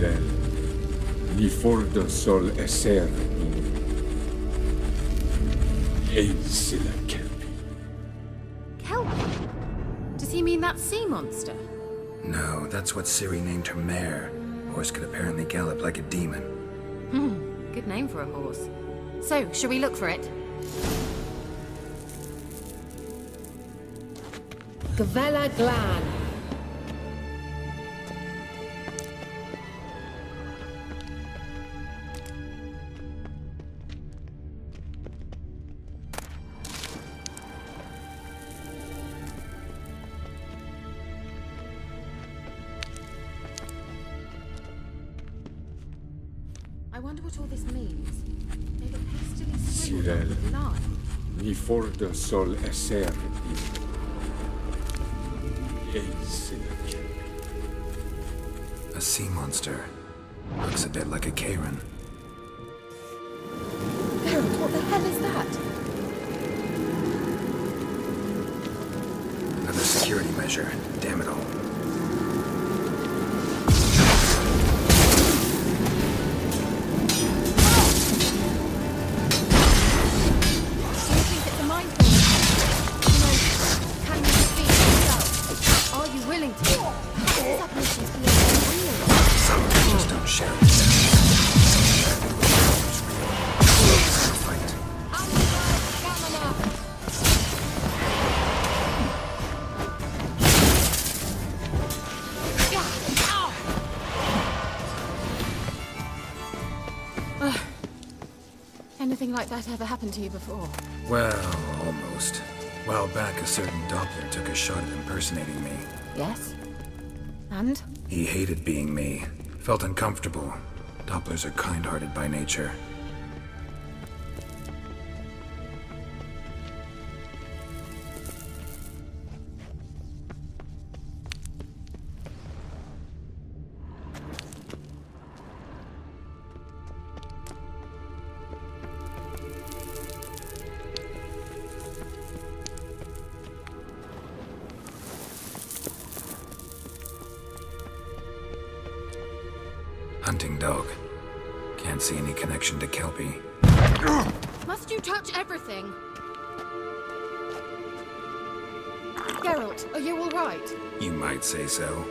Cyril, ni fordo sol esser in Hazel Kelpie. Kelpie? Does he mean that sea monster? No, that's what Ciri named her mare. Horse could apparently gallop like a demon. Good name for a horse. So, shall we look for it? Gavella Glan. I wonder what all this means. They look hastily scribbled Cyril. on with lime. Ni fordo sol esser in Hazel Kelpie. A sea monster. Looks a bit like a Karen. Geralt, what the hell is that? Another security measure. Damn it all. Do you think it's a mindfulness? You know, can you defeat yourself? Are you willing to? Perhaps that mission's beyond real. Some just don't share it. Fight. Anything like that ever happened to you before? Well, almost. A while back, a certain Doppler took a shot at impersonating me. Yes. And? He hated being me. Felt uncomfortable. Dopplers are kind-hearted by nature. Hunting dog. Can't see any connection to Kelpie. Must you touch everything? Geralt, are you all right? You might say so.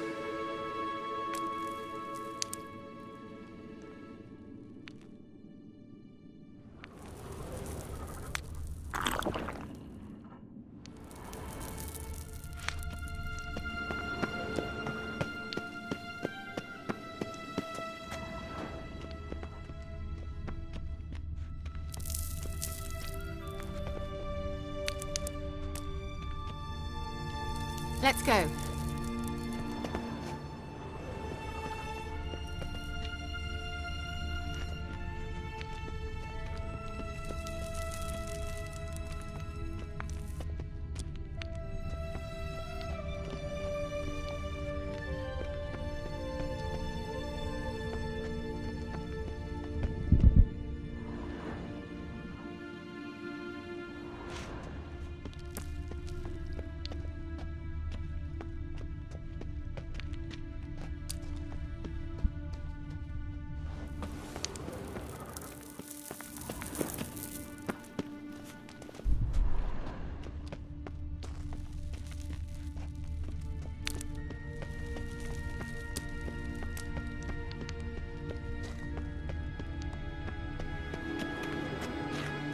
Let's go.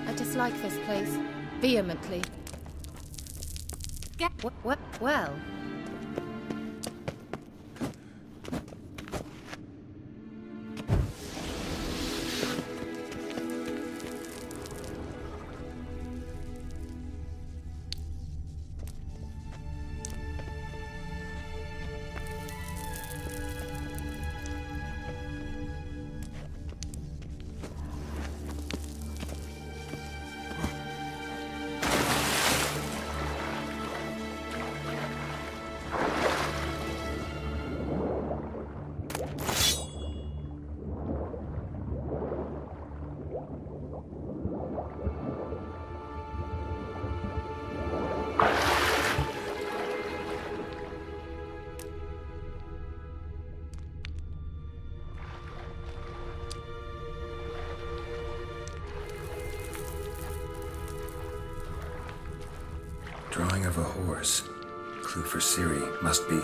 I dislike this place. Vehemently. Well. of a horse. Clue for Ciri, must be.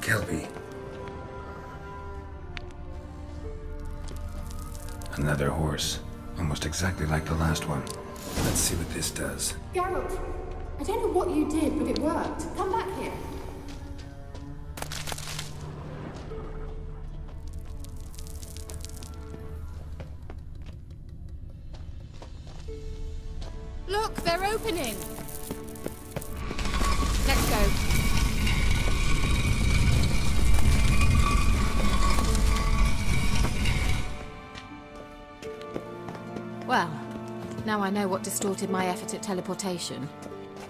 Kelpie. Another horse. Almost exactly like the last one. Let's see what this does. Geralt, I don't know what you did, but it worked. Come back here. Look, they're opening. Let's go. Well, now I know what distorted my effort at teleportation.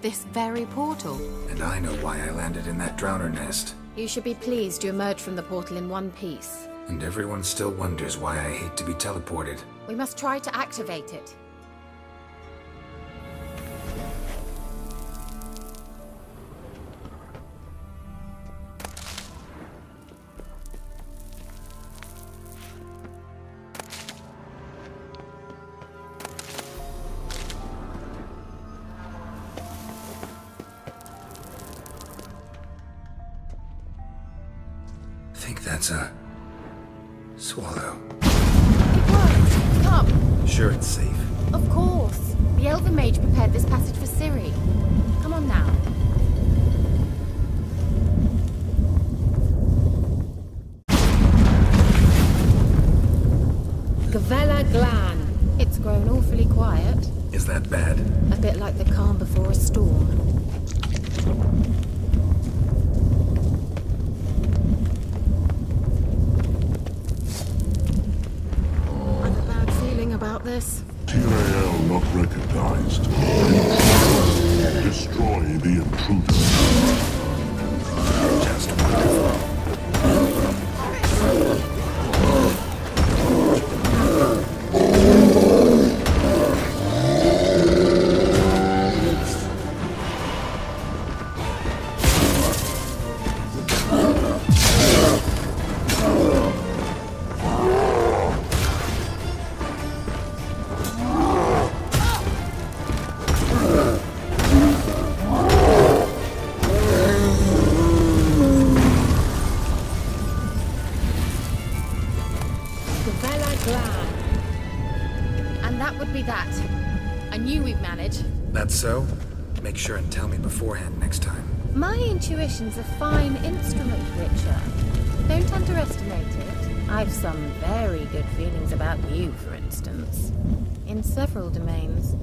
This very portal. And I know why I landed in that drowner nest. You should be pleased you emerged from the portal in one piece. And everyone still wonders why I hate to be teleported. We must try to activate it. I think that's a swallow. It worked. Come. Sure it's safe. Of course. The Elven Mage prepared this passage for Ciri. Come on now. Gavella Glan. It's grown awfully quiet. Is that bad? A bit like the calm before a storm. I've a bad feeling about this. Tyrael not recognized. Destroy the intruder. Just wonderful. Gavella Glan. And that would be that. I knew we'd manage. That's so? Make sure and tell me beforehand next time. My intuition's a fine instrument, Witcher. Don't underestimate it. I've some very good feelings about you, for instance. In several domains.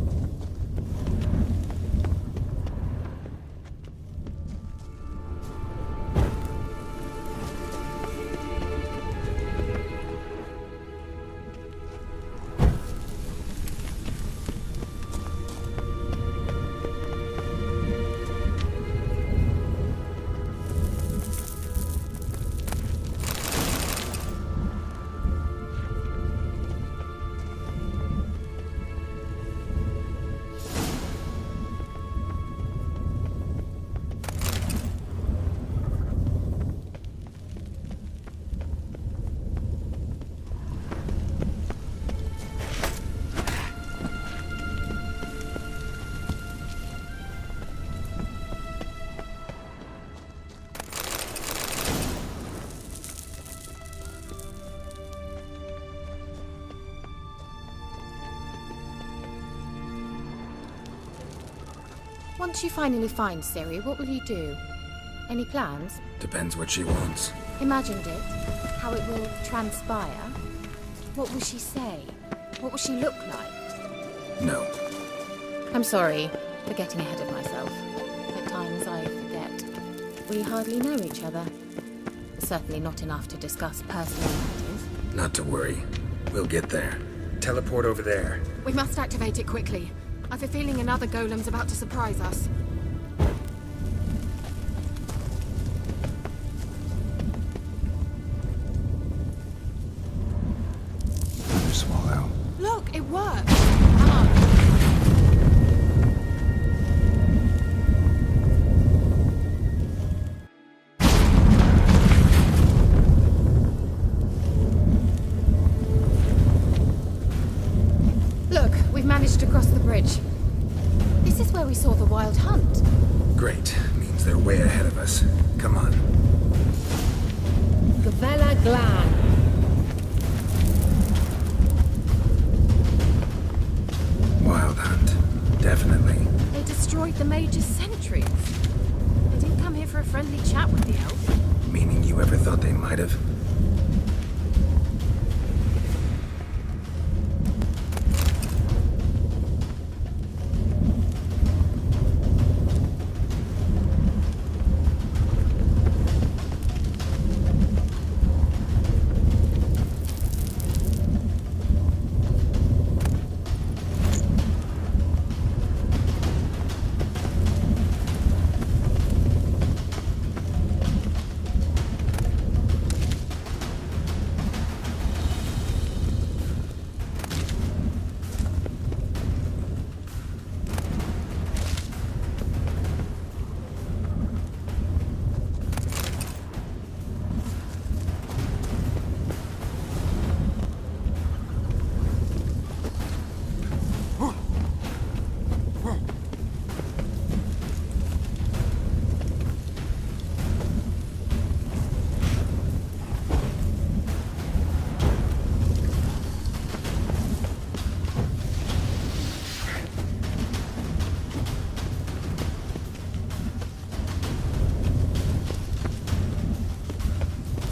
Once you finally find Ciri, what will you do? Any plans? Depends what she wants. Imagined it? How it will transpire? What will she say? What will she look like? No. I'm sorry for getting ahead of myself. At times I forget. We hardly know each other. Certainly not enough to discuss personal matters. Not to worry. We'll get there. Teleport over there. We must activate it quickly. I've a feeling another golem's about to surprise us. Another swallow. Look, it worked! Come on. Look, we've managed to cross the bridge. This is where we saw the wild hunt. Great. Means they're way ahead of us. Come on. Gavella Glan. Wild hunt. Definitely. They destroyed the Mage's sentries. They didn't come here for a friendly chat with the elf. Meaning you ever thought they might have?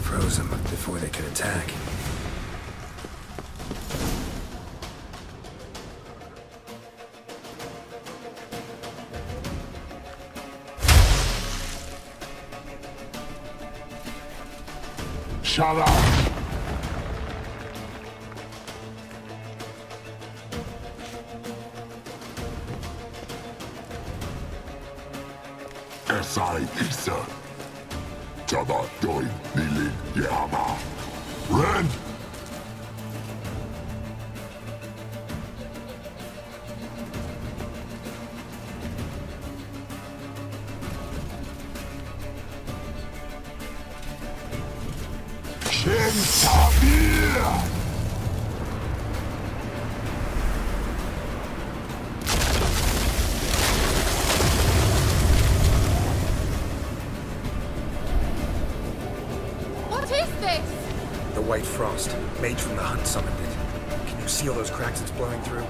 Froze them before they could attack. Shut up! Esai Isa. Jada Doin Nilin Yama. Ren! Shin Tabir! What is this? The White Frost. Mage from the hunt summoned it. Can you seal those cracks it's blowing through?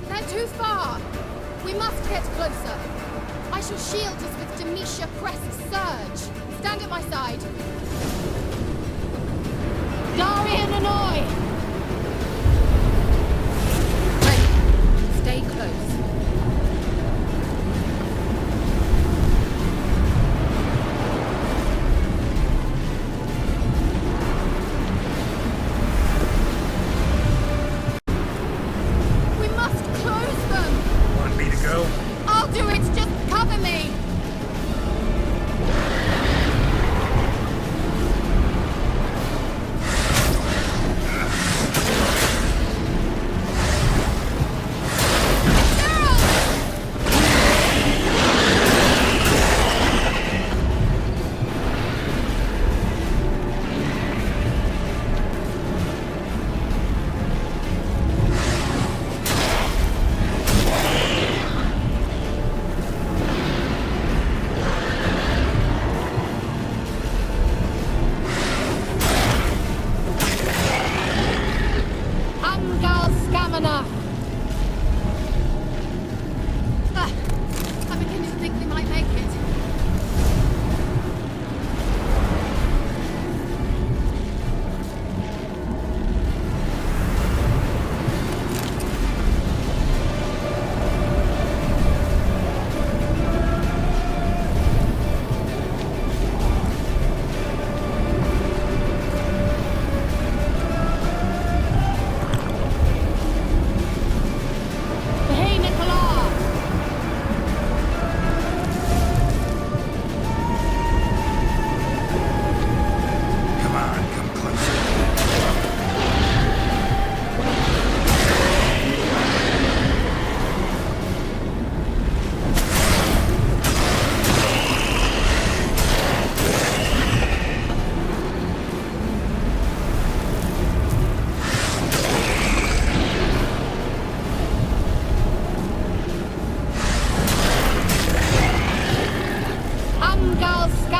They're too far. We must get closer. I shall shield us with Demetia Crest's surge. Stand at my side. Darian Annoy. Ready. Stay close. We must close them. Want me to go? I'll do it. Just cover me.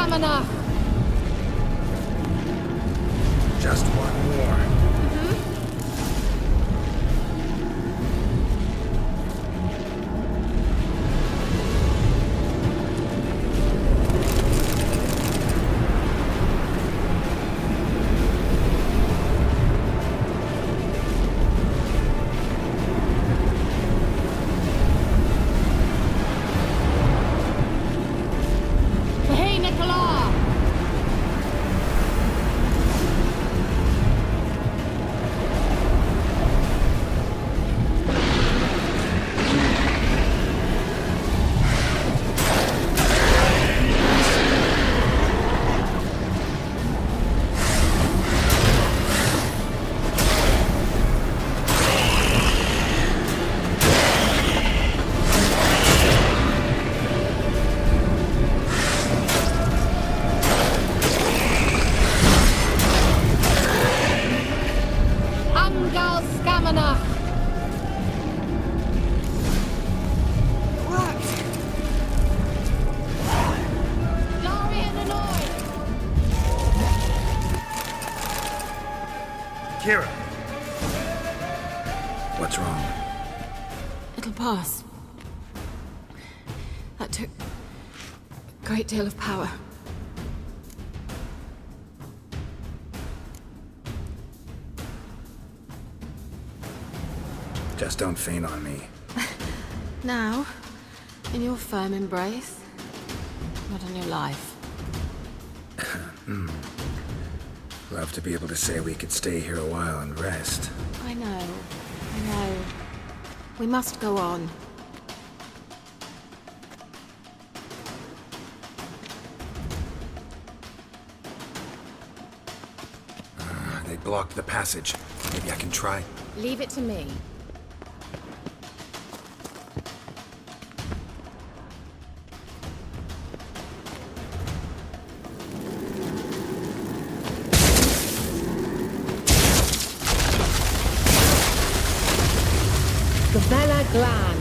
Scamanach! Just one more. Hey, Nicola! Amgal Scamanach! What? Darian Hanoi! Kira! What's wrong? It'll pass. That took a great deal of power. Just don't faint on me. Now, in your firm embrace, not on your life. Love to be able to say we could stay here a while and rest. I know. We must go on. They blocked the passage. Maybe I can try. Leave it to me. Gavella Glan!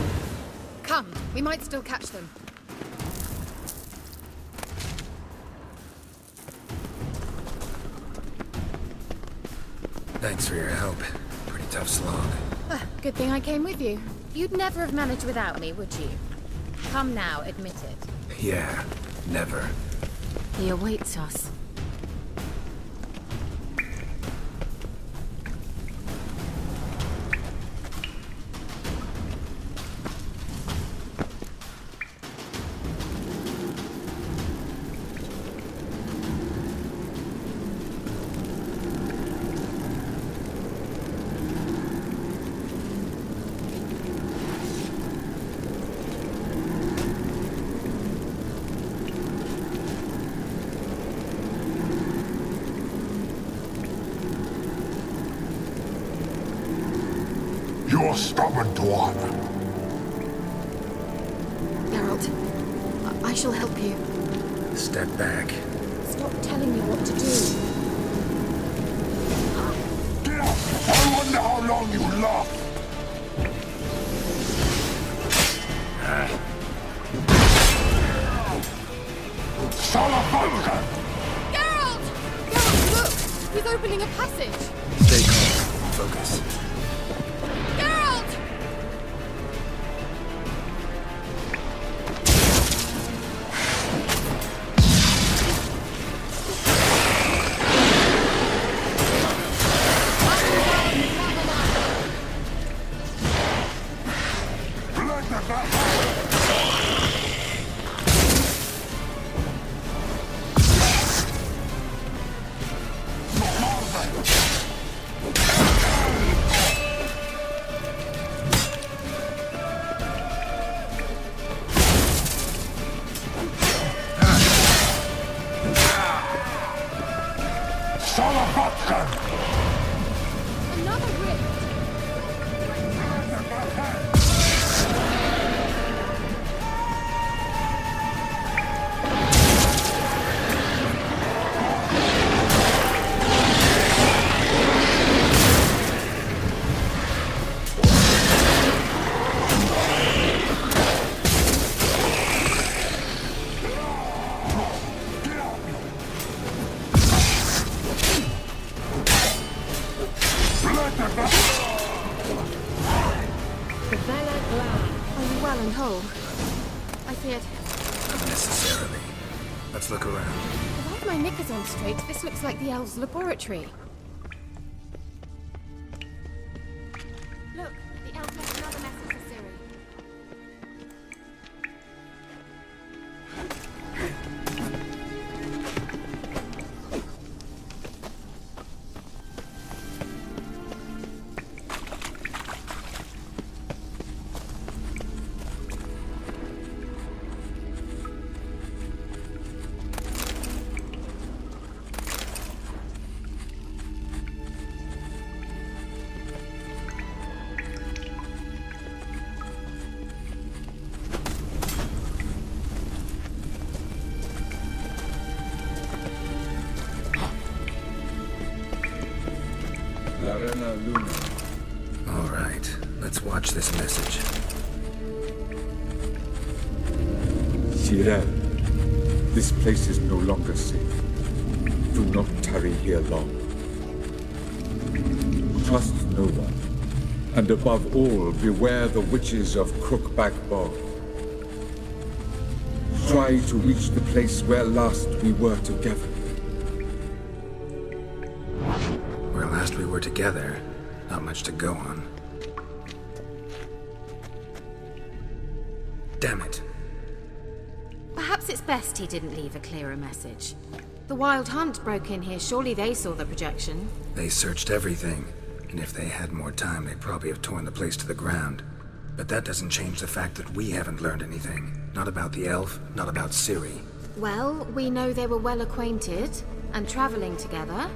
Come, we might still catch them. Thanks for your help. Pretty tough slog. Good thing I came with you. You'd never have managed without me, would you? Come now, admit it. Yeah, never. He awaits us. You're stubborn one. Geralt, I shall help you. Step back. Stop telling me what to do. I wonder how long you last. Salamanca! Geralt! Geralt, look! He's opening a passage! Stay calm. Focus. Geralt! Let the battle! Salamanca! Another rift! Let's look around. If I've my knickers on straight, this looks like the elves' laboratory. Look, the elf left another message for Ciri. Larena Luna. All right, let's watch this message. Cyril, this place is no longer safe. Do not tarry here long. Trust no one. And above all, beware the witches of Crookback Bog. Try to reach the place where last we were together. Where last we were together, not much to go on. Damn it. Perhaps it's best he didn't leave a clearer message. The Wild Hunt broke in here. Surely they saw the projection. They searched everything, and if they had more time, they'd probably have torn the place to the ground. But that doesn't change the fact that we haven't learned anything. Not about the elf, not about Ciri. Well, we know they were well acquainted and traveling together.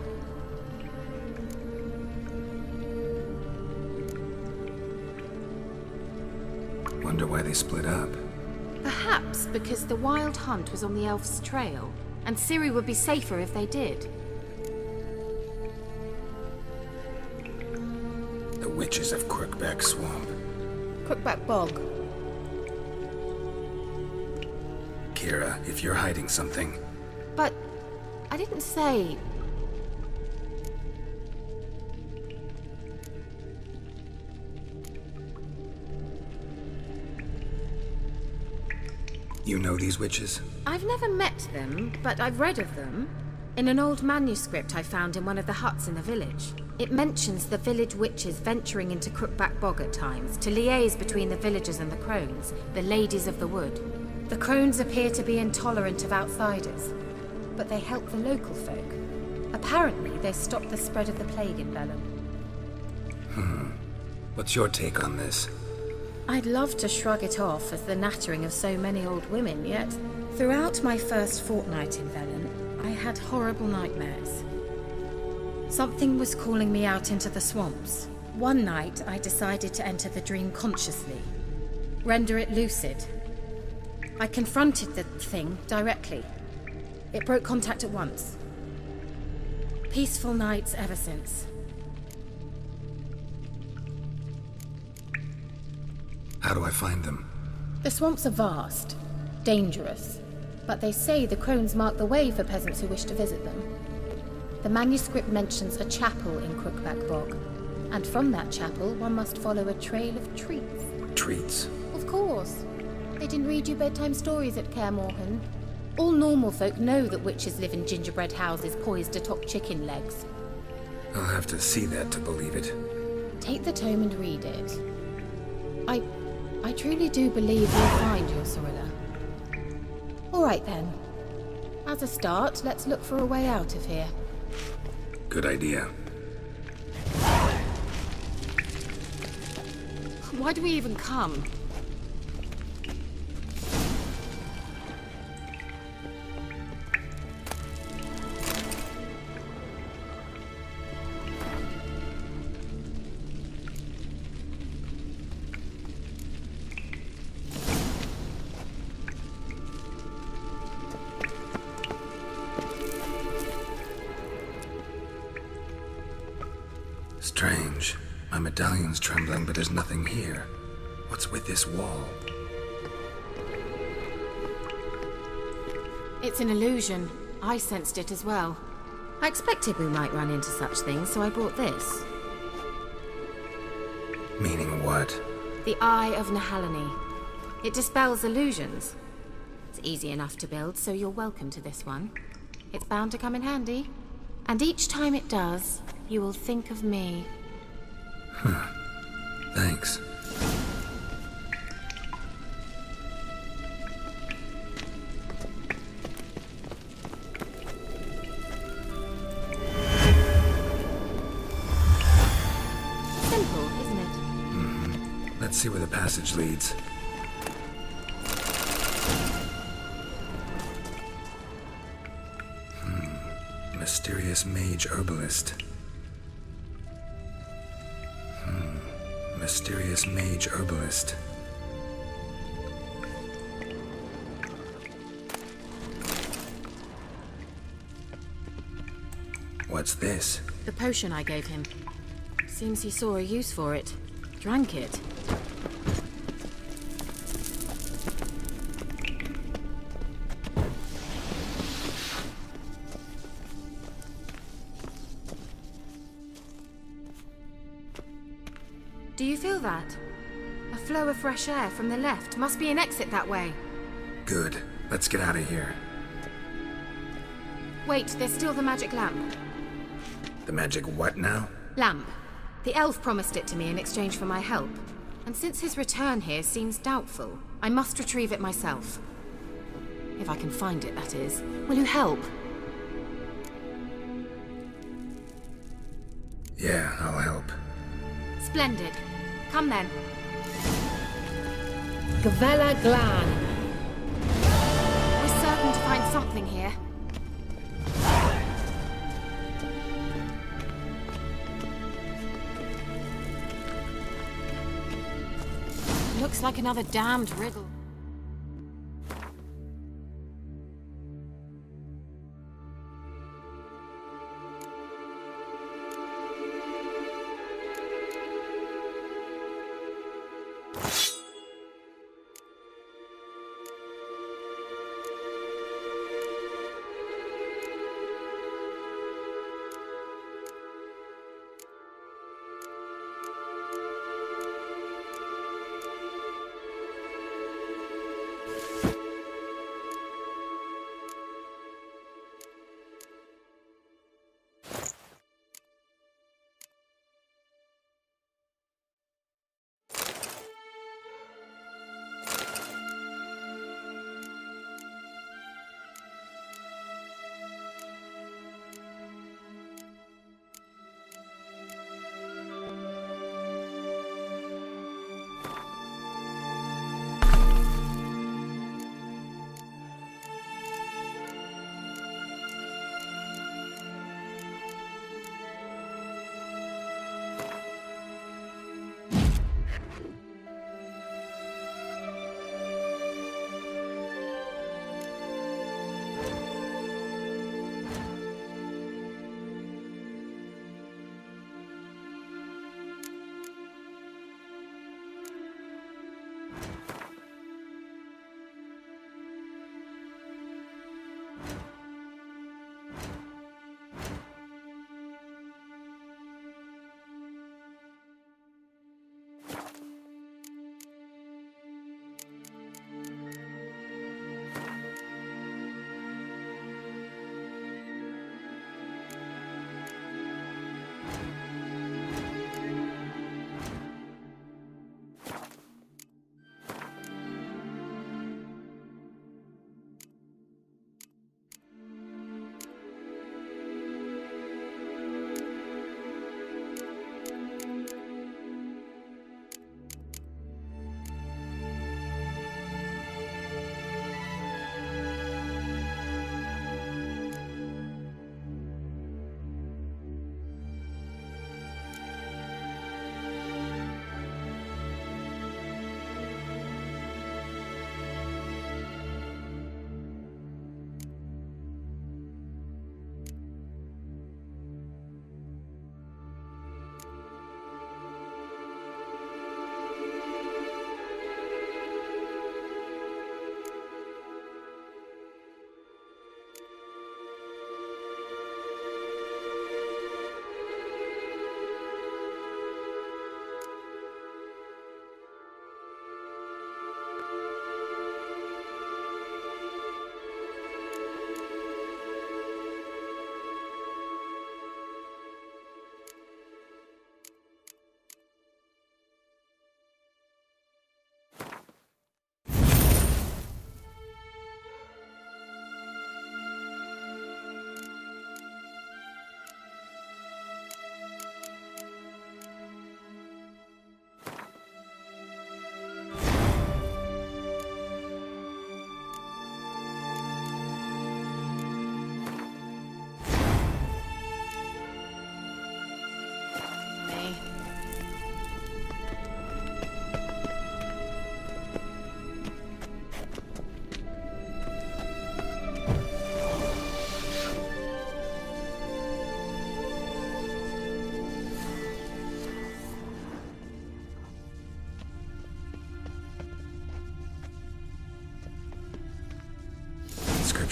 Wonder why they split up. Perhaps because the Wild Hunt was on the elf's trail, and Ciri would be safer if they did. The witches of Crookback Swamp. Crookback Bog. Kira, if you're hiding something, But I didn't say... you know these witches? I've never met them, but I've read of them. In an old manuscript I found in one of the huts in the village. It mentions the village witches venturing into Crookback Bog at times to liaise between the villagers and the crones, the ladies of the wood. The crones appear to be intolerant of outsiders, but they help the local folk. Apparently, they stopped the spread of the plague in Bellum. What's your take on this? I'd love to shrug it off as the nattering of so many old women, yet throughout my first fortnight in Velen, I had horrible nightmares. Something was calling me out into the swamps. One night, I decided to enter the dream consciously, render it lucid. I confronted the thing directly. It broke contact at once. Peaceful nights ever since. How do I find them? The swamps are vast, dangerous, but they say the crones mark the way for peasants who wish to visit them. The manuscript mentions a chapel in Crookback Bog, and from that chapel one must follow a trail of treats. Treats? Of course. They didn't read you bedtime stories at Kaer Morhen. All normal folk know that witches live in gingerbread houses poised atop chicken legs. I'll have to see that to believe it. Take the tome and read it. I truly do believe you'll find your Sorilla. All right then. As a start, let's look for a way out of here. Good idea. Why do we even come? Strange. My medallion's trembling, but there's nothing here. What's with this wall? It's an illusion. I sensed it as well. I expected we might run into such things, so I brought this. Meaning what? The Eye of Nahalani. It dispels illusions. It's easy enough to build, so you're welcome to this one. It's bound to come in handy. And each time it does, you will think of me. Thanks. Simple, isn't it? Let's see where the passage leads. Mysterious mage herbalist. Mysterious mage herbalist. What's this? The potion I gave him. Seems he saw a use for it. Drank it. Do you feel that? A flow of fresh air from the left. Must be an exit that way. Good. Let's get out of here. Wait, there's still the magic lamp. The magic what now? Lamp. The elf promised it to me in exchange for my help. And since his return here seems doubtful, I must retrieve it myself. If I can find it, that is. Will you help? Yeah, I'll help. Splendid. Come then. Gavella Glan. We're certain to find something here. Looks like another damned riddle.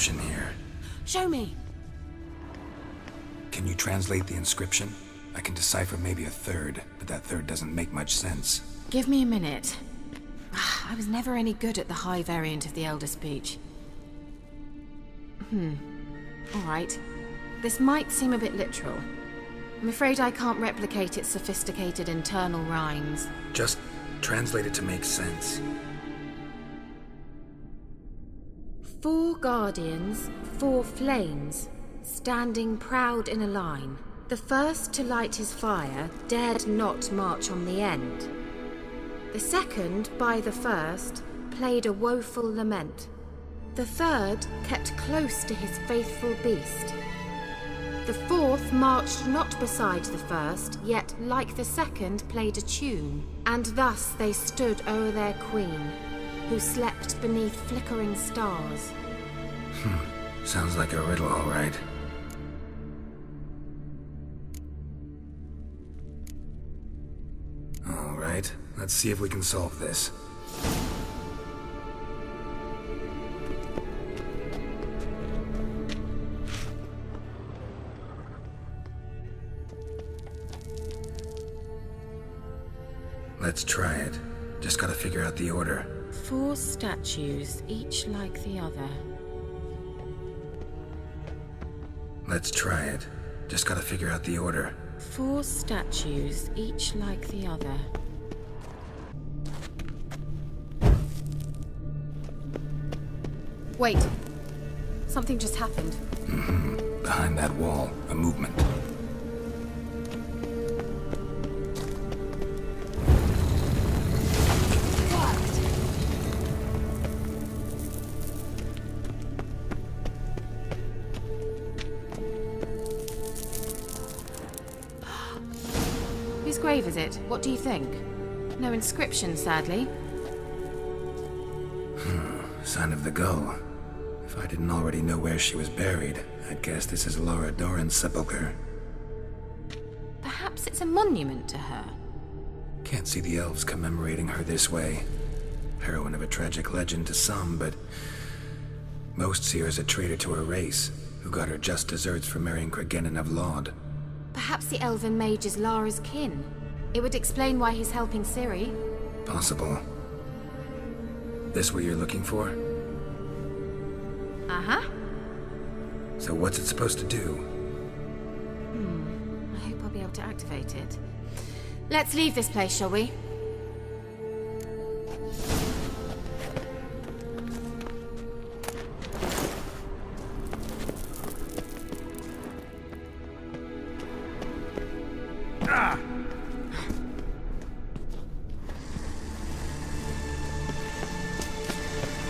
inscription here. Show me. Can you translate the inscription? I can decipher maybe a third, but that third doesn't make much sense. Give me a minute. I was never any good at the high variant of the Elder speech. Alright. This might seem a bit literal. I'm afraid I can't replicate its sophisticated internal rhymes. Just translate it to make sense. 4 guardians, 4 flames, standing proud in a line. The first to light his fire dared not march on the end. The second, by the first, played a woeful lament. The third kept close to his faithful beast. The fourth marched not beside the first, yet like the second played a tune. And thus they stood o'er their queen, who slept beneath flickering stars. Sounds like a riddle, all right. All right, let's see if we can solve this. Let's try it. Just gotta figure out the order. 4 statues, each like the other. Let's try it. Just gotta figure out the order. 4 statues, each like the other. Wait. Something just happened. Behind that wall, a movement. Whose grave is it? What do you think? No inscription, sadly. Sign of the gull. If I didn't already know where she was buried, I'd guess this is Laura Doran's sepulcher. Perhaps it's a monument to her. Can't see the elves commemorating her this way. Heroine of a tragic legend to some, but most see her as a traitor to her race, who got her just deserts for marrying Cregennan of Laud. Perhaps the elven mage is Lara's kin. It would explain why he's helping Ciri. Possible. This what you're looking for? Uh-huh. So what's it supposed to do? I hope I'll be able to activate it. Let's leave this place, shall we?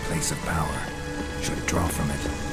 Place of power. Should draw from it.